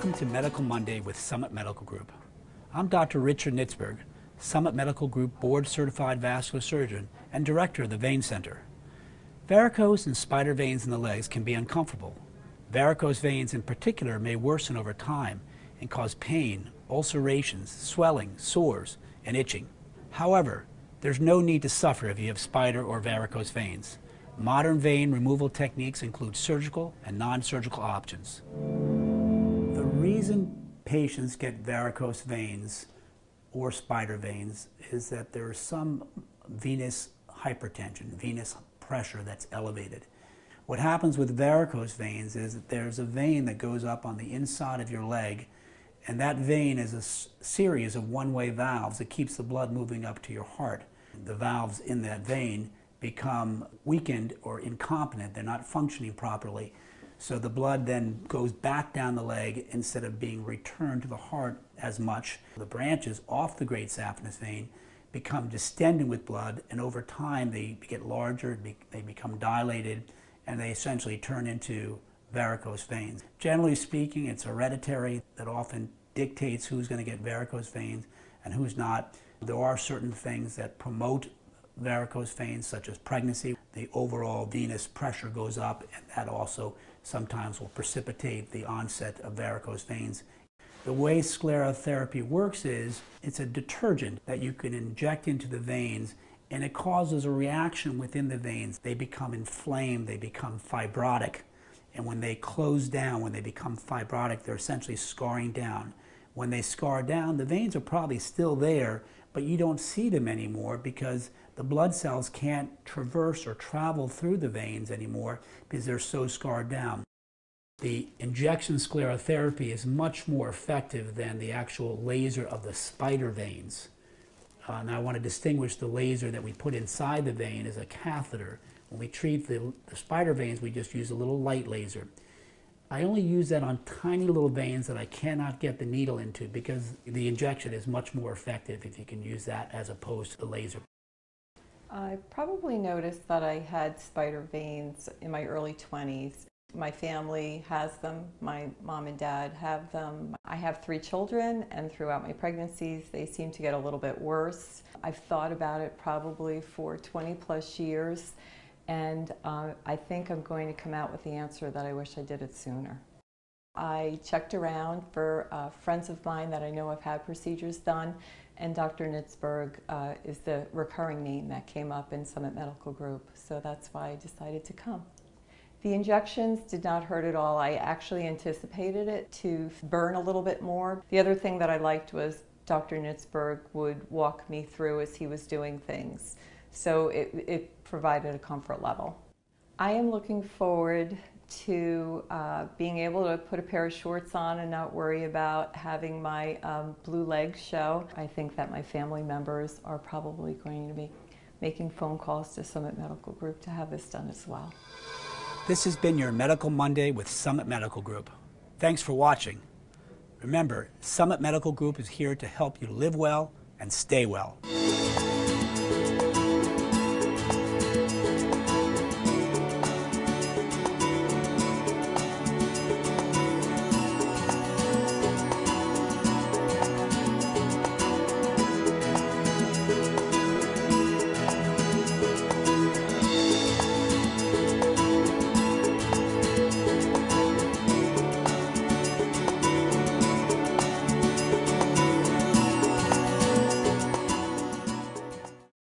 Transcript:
Welcome to Medical Monday with Summit Medical Group. I'm Dr. Richard Nitzberg, Summit Medical Group board-certified vascular surgeon and director of the Vein Center. Varicose and spider veins in the legs can be uncomfortable. Varicose veins in particular may worsen over time and cause pain, ulcerations, swelling, sores, and itching. However, there's no need to suffer if you have spider or varicose veins. Modern vein removal techniques include surgical and non-surgical options. The reason patients get varicose veins or spider veins is that there is some venous hypertension, venous pressure that's elevated. What happens with varicose veins is that there's a vein that goes up on the inside of your leg, and that vein is a series of one-way valves that keeps the blood moving up to your heart. The valves in that vein become weakened or incompetent. They're not functioning properly. So the blood then goes back down the leg instead of being returned to the heart as much. The branches off the great saphenous vein become distended with blood, and over time they get larger, they become dilated, and they essentially turn into varicose veins. Generally speaking, it's hereditary that often dictates who's going to get varicose veins and who's not. There are certain things that promote varicose veins, such as pregnancy. The overall venous pressure goes up, and that also sometimes will precipitate the onset of varicose veins. The way sclerotherapy works is it's a detergent that you can inject into the veins, and it causes a reaction within the veins. They become inflamed, they become fibrotic, and when they close down, when they become fibrotic, they're essentially scarring down. When they scar down, the veins are probably still there, but you don't see them anymore because the blood cells can't traverse or travel through the veins anymore because they're so scarred down. The injection sclerotherapy is much more effective than the actual laser of the spider veins. Now I want to distinguish the laser that we put inside the vein as a catheter. When we treat the spider veins, we just use a little light laser. I only use that on tiny little veins that I cannot get the needle into because the injection is much more effective if you can use that as opposed to the laser. I probably noticed that I had spider veins in my early 20s. My family has them, my mom and dad have them. I have 3 children, and throughout my pregnancies they seem to get a little bit worse. I've thought about it probably for 20+ years, and I think I'm going to come out with the answer that I wish I did it sooner. I checked around for friends of mine that I know have had procedures done, and Dr. Nitzberg is the recurring name that came up in Summit Medical Group, so that's why I decided to come. The injections did not hurt at all. I actually anticipated it to burn a little bit more. The other thing that I liked was Dr. Nitzberg would walk me through as he was doing things, so it provided a comfort level. I am looking forward to being able to put a pair of shorts on and not worry about having my blue legs show. I think that my family members are probably going to be making phone calls to Summit Medical Group to have this done as well. This has been your Medical Monday with Summit Medical Group. Thanks for watching. Remember, Summit Medical Group is here to help you live well and stay well.